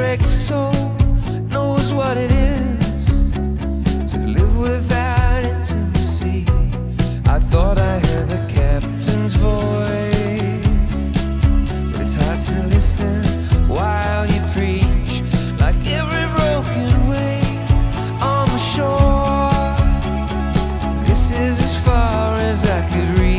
breaks soul knows what it is to live without intimacy. I thought I heard the captain's voice, but it's hard to listen while you preach, like every broken wave on the shore. This is as far as I could reach.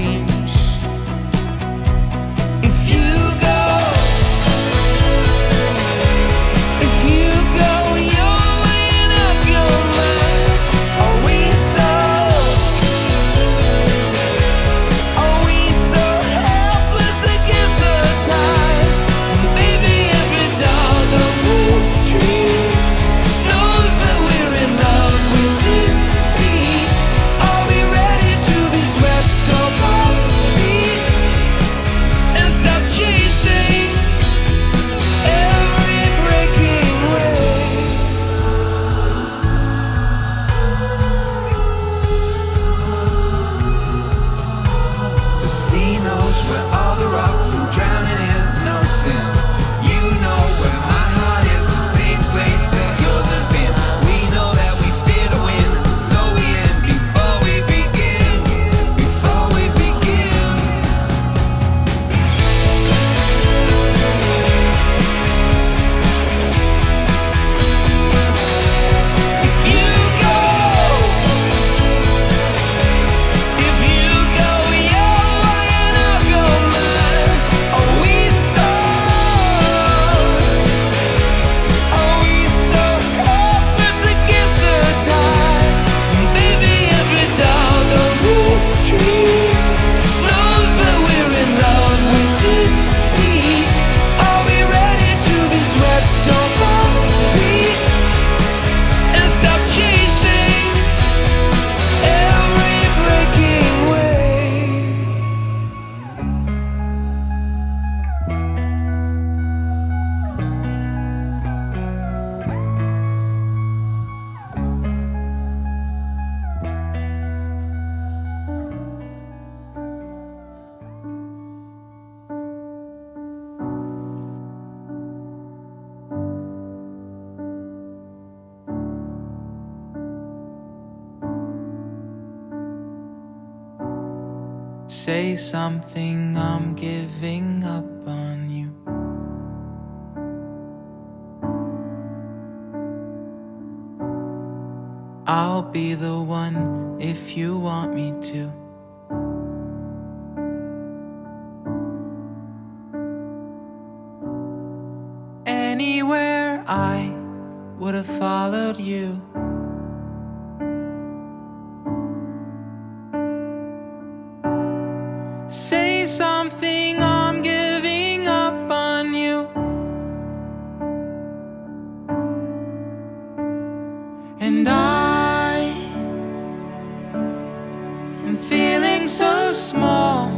Say something, I'm giving up on you. I'll be the one if you want me to. Anywhere I would have followed you. Say something, I'm giving up on you. And I am feeling so small.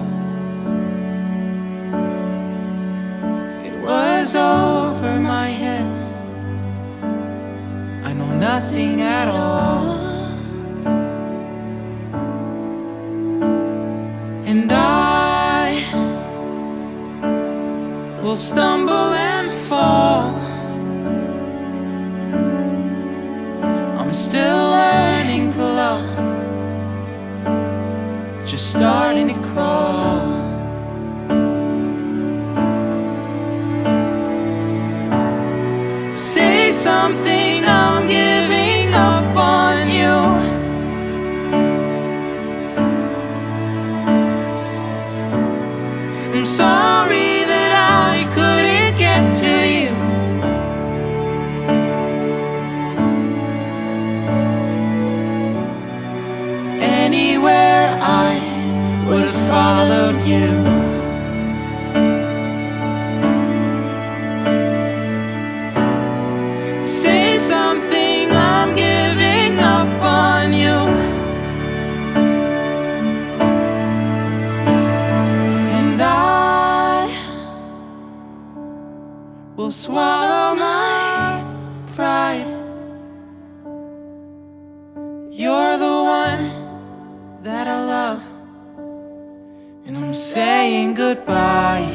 It was over my head. I know nothing at all. And I will stumble and fall. I'm still learning to love, just starting to crawl. Say something, I'm giving up on you. I'm sorry that I couldn't get to you. Anywhere I would have followed you. Say something, I'm giving up on you. And I will swallow my pride. You're the one that I love, and I'm saying goodbye.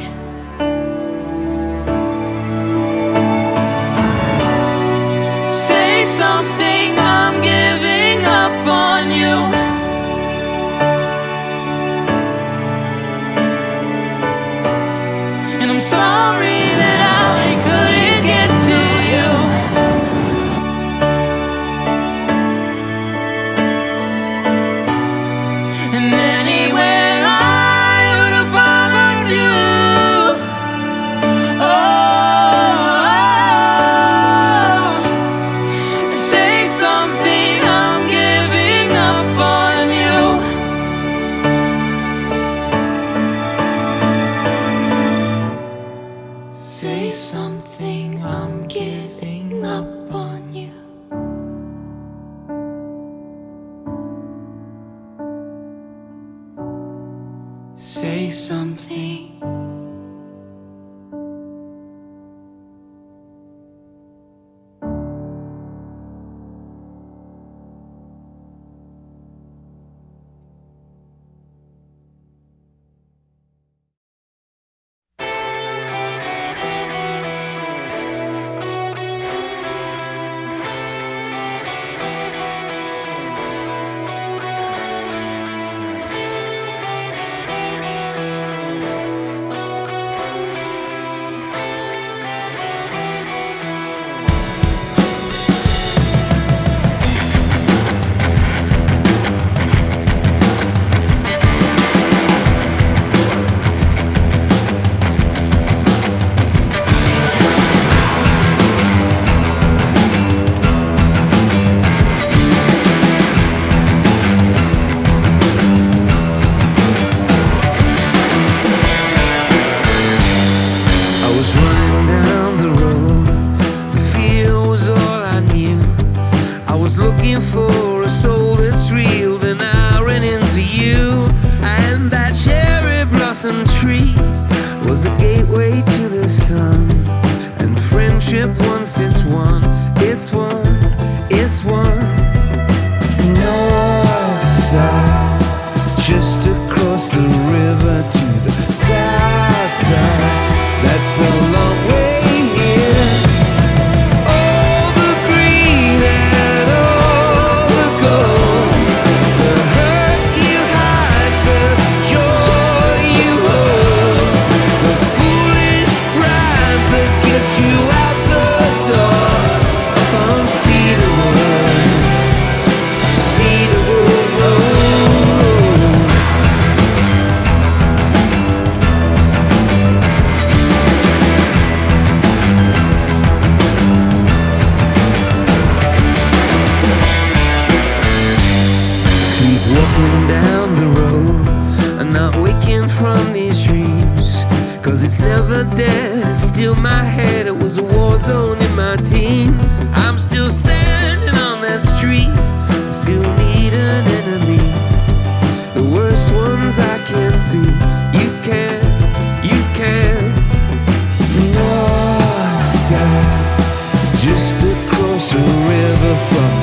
distance, it's one, it's one, it's one. North side, just across the river to the south side. That's a long way here. All the green and all the gold, the hurt you hide, the joy you hold, the foolish pride that gets you out the door. Cedarwood Road. Keep walking down the road and not waking from these dreams, 'cause it's never dead. Still my head, it was a war zone in my teens. I'm still standing on that street, still need an enemy. The worst ones I can't see. You can, you can. North side, just across the river from